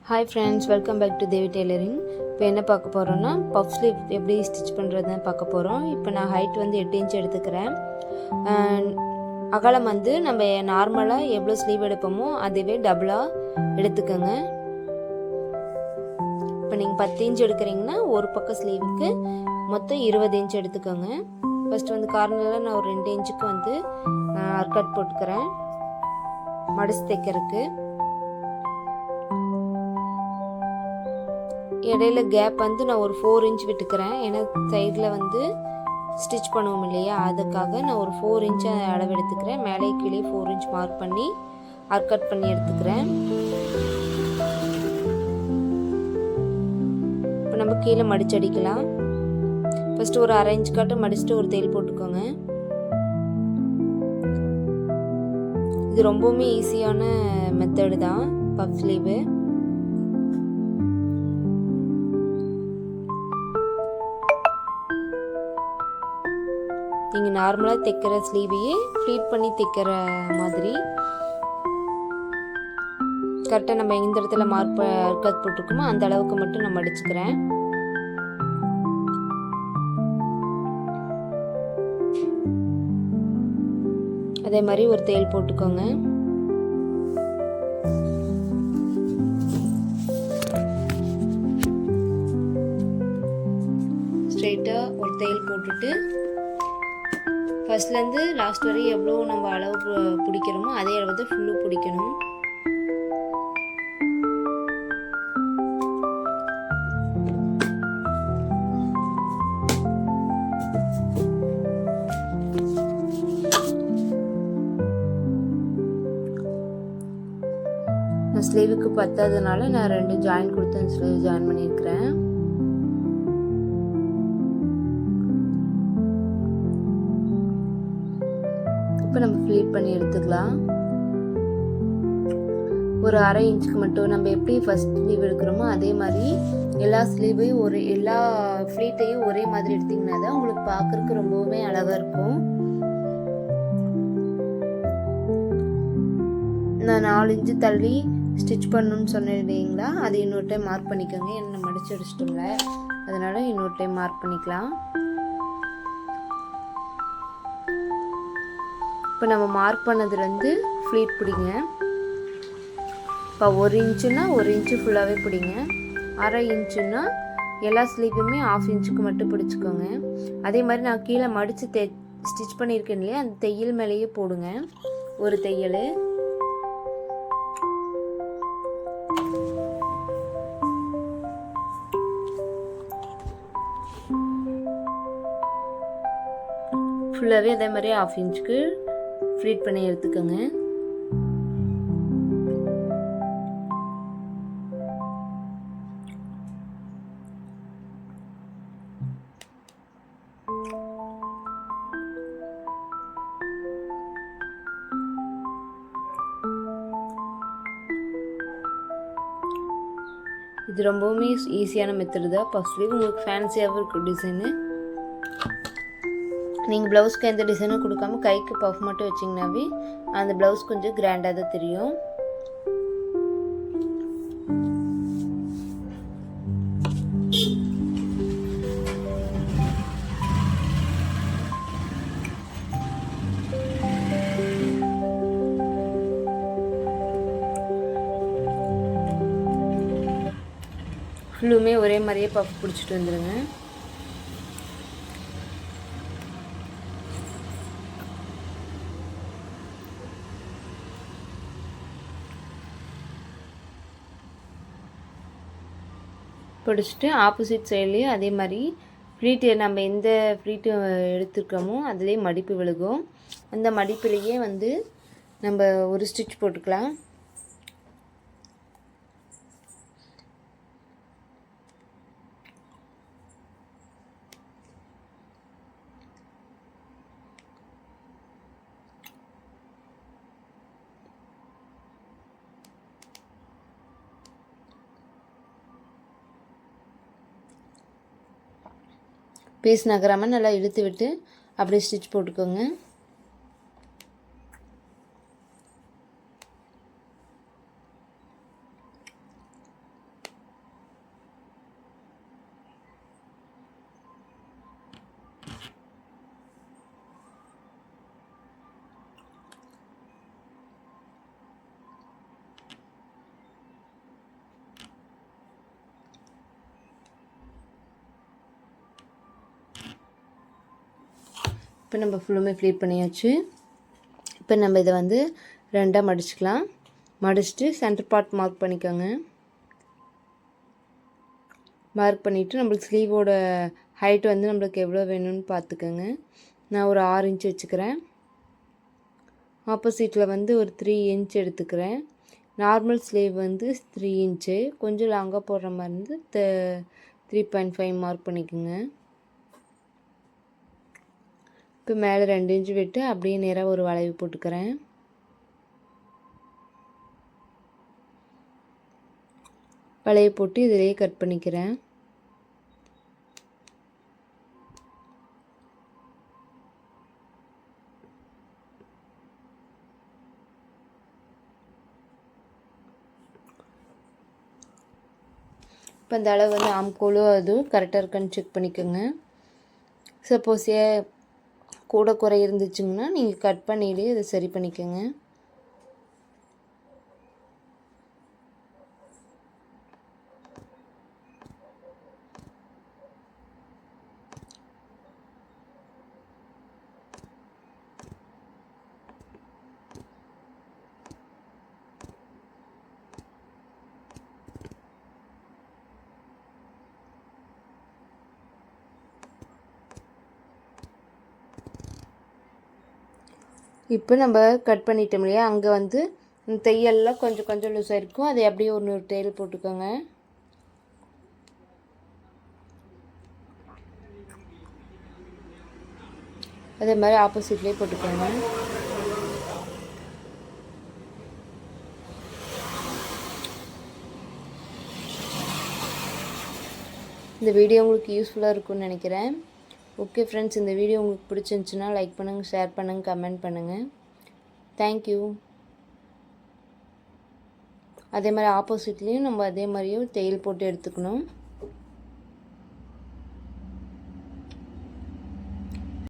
Hi friends, welcome back to Devi tailoring. இப்போ என்ன பார்க்க போகிறோன்னா, பஃப் ஸ்லீவ் எப்படி ஸ்டிச் பண்ணுறதுன்னு பார்க்க போகிறோம். இப்போ நான் ஹைட் வந்து 8 இன்ச் எடுத்துக்கிறேன். அகலம் வந்து நம்ம நார்மலாக எவ்வளோ ஸ்லீவ் எடுப்போமோ அதுவே டபுளாக எடுத்துக்கோங்க. இப்போ நீங்கள் 10 இன்ச் எடுக்கிறீங்கன்னா ஒரு பக்கம் ஸ்லீவுக்கு மொத்தம் 20 இன்ச் எடுத்துக்கோங்க. ஃபஸ்ட்டு வந்து கார்னரில் நான் ஒரு 2 இன்ச்சுக்கு வந்து கட் போட்டுக்கிறேன் மடிச்சு தைக்கிறதுக்கு. இடையில கேப் வந்து நான் ஒரு 4 இன்ச் விட்டுக்கிறேன். ஏன்னா சைடில் வந்து ஸ்டிச் பண்ணுவோம் இல்லையா, அதுக்காக நான் ஒரு 4 இன்ச் அளவு எடுத்துக்கிறேன். மேலே கீழே 4 இன்ச் மார்க் பண்ணி கட் பண்ணி எடுத்துக்கிறேன். இப்போ நம்ம கீழே மடிச்சடிக்கலாம். ஃபஸ்ட்டு ஒரு 1/2 இன்ச் காட்டும் மடிச்சுட்டு ஒரு தையல் போட்டுக்கோங்க. இது ரொம்பவுமே ஈஸியான மெத்தடு தான் பஃப் ஸ்லீவு. நீங்கள் நார்மலாக தைக்கிற ஸ்லீவையே ஃப்ளீட் பண்ணி தைக்கிற மாதிரி கரெக்டாக நம்ம எந்த இடத்துல கட் போட்டிருக்கோமோ அந்த அளவுக்கு மட்டும் நான் மடிச்சுக்கிறேன். அதே மாதிரி ஒரு தையல் போட்டுக்கோங்க. ஸ்ட்ரெயிட்டாக ஒரு தையல் போட்டுட்டு ஃபஸ்ட்லேருந்து லாஸ்ட் வரையும் எவ்வளோ நம்ம அளவு பிடிக்கிறோமோ அதே அளவு தான் ஃபுல்லு பிடிக்கணும். நான் ஸ்லீவுக்கு பத்தாததுனால நான் 2 ஜாயின் கொடுத்து அந்த ஸ்லீவ் ஜாயின் பண்ணியிருக்கிறேன். இப்போ நம்ம ஃப்ளீட் பண்ணி எடுத்துக்கலாம். ஒரு 1/2 இன்ச்சுக்கு மட்டும் நம்ம எப்படி ஃபர்ஸ்ட் ஸ்லீவ் எடுக்கிறோமோ அதே மாதிரி எல்லா ஸ்லீவையும் எல்லா ஃப்ளீட்டையும் ஒரே மாதிரி எடுத்திங்கன்னா தான் உங்களுக்கு பார்க்குறதுக்கு ரொம்பவுமே அழகாக இருக்கும். நான் 4 இன்ச்சு தள்ளி ஸ்டிச் பண்ணணும்னு சொன்னீங்களா, அது இன்னொரு டைம் மார்க் பண்ணிக்கோங்க. என்ன மடிச்சு அடிச்சிட்டோம்ல, அதனால இன்னொரு டைம் மார்க் பண்ணிக்கலாம். இப்போ நம்ம மார்க் பண்ணதுலேருந்து ஃப்ளீட் பிடிங்க. இப்போ 1 இன்ச்சுன்னா 1 இன்ச்சு ஃபுல்லாகவே பிடிங்க. 1/2 இன்ச்சுன்னா எல்லா ஸ்லீவுமே 1/2 இன்ச்சுக்கு மட்டும் பிடிச்சிக்கோங்க. அதே மாதிரி நான் கீழே மடித்து ஸ்டிச் பண்ணியிருக்கேன் இல்லையா, அந்த தையல் மேலேயே போடுங்க ஒரு தையல். ஃபுல்லாகவே அதே மாதிரி 1/2 இன்ச்சுக்கு ஃப்ளீட் பண்ணி எடுத்துக்கோங்க. இது ரொம்பவுமே ஈஸியான மெத்தடு தான். பஃப் ஸ்லீவ் உங்களுக்கு ஃபேன்சியாகவும் இருக்கும் டிசைனு. நீங்கள் ப்ளவுஸ்க்கு எந்த டிசைனும் கொடுக்காம கைக்கு பஃப் மட்டும் வச்சிங்கனாவே அந்த ப்ளவுஸ் கொஞ்சம் கிராண்டாக தான் தெரியும். ஃபுல்லுமே ஒரே மாதிரியே பஃப் பிடிச்சிட்டு வந்துடுங்க. பிடிச்சிட்டு ஆப்போசிட் சைட்லேயும் அதே மாதிரி ஃப்ளீட்டு நம்ம எந்த ஃப்ளீட்டு எடுத்துருக்கோமோ அதுலேயே மடிப்பு விழுகும். அந்த மடிப்புலேயே வந்து நம்ம ஒரு ஸ்டிச் போட்டுக்கலாம். பீஸ் நகராமல் நல்லா இழுத்து விட்டு அப்படியே ஸ்டிச் போட்டுக்கோங்க. இப்போ நம்ம ஃபுல்லுமே ஃப்ளீட் பண்ணியாச்சு. இப்போ நம்ம இதை வந்து 2 மடிச்சுக்கலாம். மடிச்சுட்டு சென்டர் பார்ட் மார்க் பண்ணிக்கோங்க. மார்க் பண்ணிவிட்டு நம்மளுக்கு ஸ்லீவோட ஹைட் வந்து நம்மளுக்கு எவ்வளோ வேணும்னு பார்த்துக்கோங்க. நான் ஒரு 6 இன்ச் வச்சுக்கிறேன். ஆப்போசிட்டில் வந்து ஒரு 3 இன்ச் எடுத்துக்கிறேன். நார்மல் ஸ்லீவ் வந்து 3 இன்ச்சு, கொஞ்சம் லாங்காக போடுற மாதிரி இருந்து 3.5 மார்க் பண்ணிக்கோங்க. இப்போ மேலே 2 இன்ச்சு விட்டு அப்படியே நேராக ஒரு வளைவு போட்டுக்கிறேன். வளைவு போட்டு இதிலேயே கட் பண்ணிக்கிறேன். இப்போ இந்த அளவு வந்து ஆம்கோலோ அதுவும் கரெக்டாக இருக்கான்னு செக் பண்ணிக்கோங்க. சப்போஸ் கூட குறை இருந்துச்சுங்கன்னா நீங்கள் கட் பண்ணிவிட்டு இதை சரி பண்ணிக்கோங்க. இப்போ நம்ம கட் பண்ணிட்டோம் இல்லையா, அங்கே வந்து தையல்லாம் கொஞ்சம் கொஞ்சம் லூஸாக இருக்கும். அதை அப்படியே ஒரு தையல் போட்டுக்கோங்க. அதே மாதிரி ஆப்போசிட்லேயே போட்டுக்கோங்க. இந்த வீடியோ உங்களுக்கு யூஸ்ஃபுல்லாக இருக்கும்னு நினைக்கிறேன். ஓகே ஃப்ரெண்ட்ஸ், இந்த வீடியோ உங்களுக்கு பிடிச்சிருந்துச்சுன்னா லைக் பண்ணுங்கள், ஷேர் பண்ணுங்கள், கமெண்ட் பண்ணுங்கள். தேங்க்யூ. அதே மாதிரி ஆப்போசிட்லேயும் நம்ம அதே மாதிரியும் தையல் போட்டு எடுத்துக்கணும்.